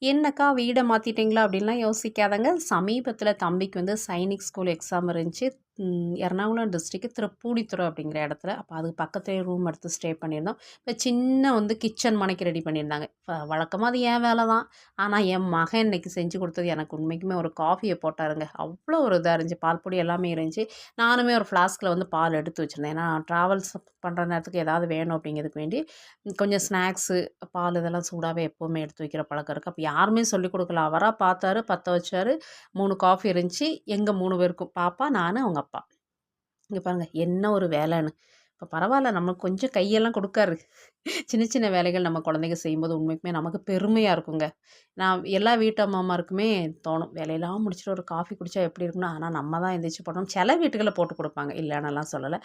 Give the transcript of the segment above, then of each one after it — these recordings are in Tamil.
என்னக்கா வீட மாத்திட்டீங்களா? அப்படின்லாம் யோசிக்காதங்க. சமீபத்தில தம்பிக்கு வந்து சைனிக் ஸ்கூல் எக்ஸாம் இருந்துச்சு. எர்ணாகுளம் டிஸ்ட்ரிக்ட் திருப்பூணித்துறை அப்படிங்கிற இடத்துல. அப்ப அதுக்கு பக்கத்திலேயே ரூம் எடுத்து ஸ்டே பண்ணியிருந்தோம். இப்ப சின்ன வந்து கிச்சன் மாணிக்கு ரெடி பண்ணியிருந்தாங்க. வழக்கமா அது என் வேல தான். ஆனா என் மகன் இன்னைக்கு செஞ்சு குடுத்தது எனக்கு உண்மைக்குமே ஒரு காஃபிய போட்டாருங்க. அவ்வளோ ஒரு இதா இருந்துச்சு. பால் பொடி எல்லாமே இருந்துச்சு. நானுமே ஒரு ஃப்ளாஸ்க்ல வந்து பால் எடுத்து வச்சிருந்தேன். ஏன்னா ட்ராவல்ஸ் பண்ற நேரத்துக்கு ஏதாவது வேணும் அப்படிங்கிறதுக்கு வேண்டி, கொஞ்சம் ஸ்நாக்ஸு, பால் இதெல்லாம் சூடாவே எப்பவுமே எடுத்து வைக்கிற பழக்கம் இருக்கு. அப்ப யாருமே சொல்லிக் குடுக்கல. அவரா பார்த்தாரு, பத்த வச்சாரு. 3 காஃபி இருந்துச்சு. எங்க 3 பேருக்கும். பாப்பா, நானு, அவங்க அப்பா. இங்க பாருங்க என்ன ஒரு வேலைன்னு. இப்ப பரவால்ல நமக்கு கொஞ்சம் கையெல்லாம் குடுக்காரு. சின்ன சின்ன வேலைகள் நம்ம குழந்தைங்க செய்யும்போது உண்மைக்குமே நமக்கு பெருமையா இருக்குங்க. நான் எல்லா வீட்டு அம்மாமாருக்குமே தோணும். வேலையெல்லாம் முடிச்சுட்டு ஒரு காஃபி குடிச்சா எப்படி இருக்கும்னா, ஆனா நம்ம தான் எந்திரிச்சு போடணும். சில வீட்டுகள்ல போட்டு குடுப்பாங்க. இல்லன்னுலாம் சொல்லல.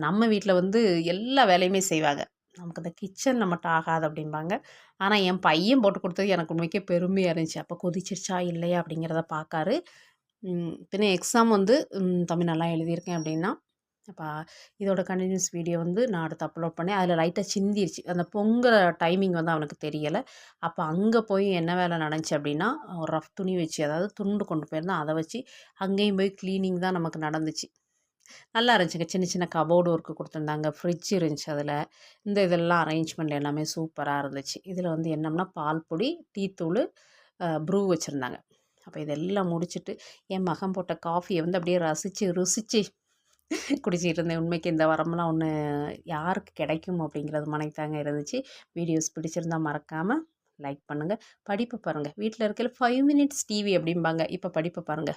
நம்ம வீட்ல வந்து எல்லா வேலையுமே செய்வாங்க. நமக்கு அந்த கிச்சன்ல மட்டும் ஆகாது அப்படிம்பாங்க. ஆனா என் பையன் போட்டு குடுத்தது எனக்கு உண்மைக்கே பெருமையா இருந்துச்சு. அப்ப கொதிச்சிருச்சா இல்லையா அப்படிங்கிறத பாக்காரு. பின்ன எக்ஸாம் வந்து தம்பி நல்லா எழுதியிருக்கேன் அப்படின்னா, அப்ப இதோட கன்டினியூஸ் வீடியோ வந்து நான் அடுத்து அப்லோட் பண்ணேன். அதில லைட்டா சிந்திருச்சு. அந்த பொங்குற டைமிங் வந்து அவனுக்கு தெரியல. அப்ப அங்க போய் என்ன வேலை நடந்துச்சு அப்படின்னா, ஒரு ரஃப் துணி வச்சு அதாவது துண்டு கொண்டு போயிருந்தேன். அத வச்சு அங்கேயும் போய் கிளீனிங் தான் நமக்கு நடந்துச்சு. நல்லா இருந்துச்சுங்க. சின்ன சின்ன கபோர்டு ஒர்க் குடுத்துருந்தாங்க. ஃப்ரிட்ஜ் இருந்துச்சு அதில. இதெல்லாம் அரேஞ்ச்மெண்ட் எல்லாமே சூப்பரா இருந்துச்சு. இதில வந்து என்னம்னா, பால் பொடி, டீ தூளு, ப்ரூ வச்சிருந்தாங்க. அப்ப இதெல்லாம் முடிச்சுட்டு, என் மகன் போட்ட காஃபிய வந்து அப்படியே ரசிச்சு, ருசிச்சு குடிச்சிட்டு இருந்தேன். உண்மைக்கு இந்த வரம்லாம் ஒண்ணு யாருக்கு கிடைக்கும் அப்படிங்கிறது மாணிக்கு தாங்க இருந்துச்சு. வீடியோஸ் பிடிச்சிருந்தா மறக்காம லைக் பண்ணுங்க. படிப்ப பாருங்க. வீட்ல இருக்கையில 5 மினிட்ஸ் டிவி அப்படிம்பாங்க. இப்ப படிப்ப பாருங்க.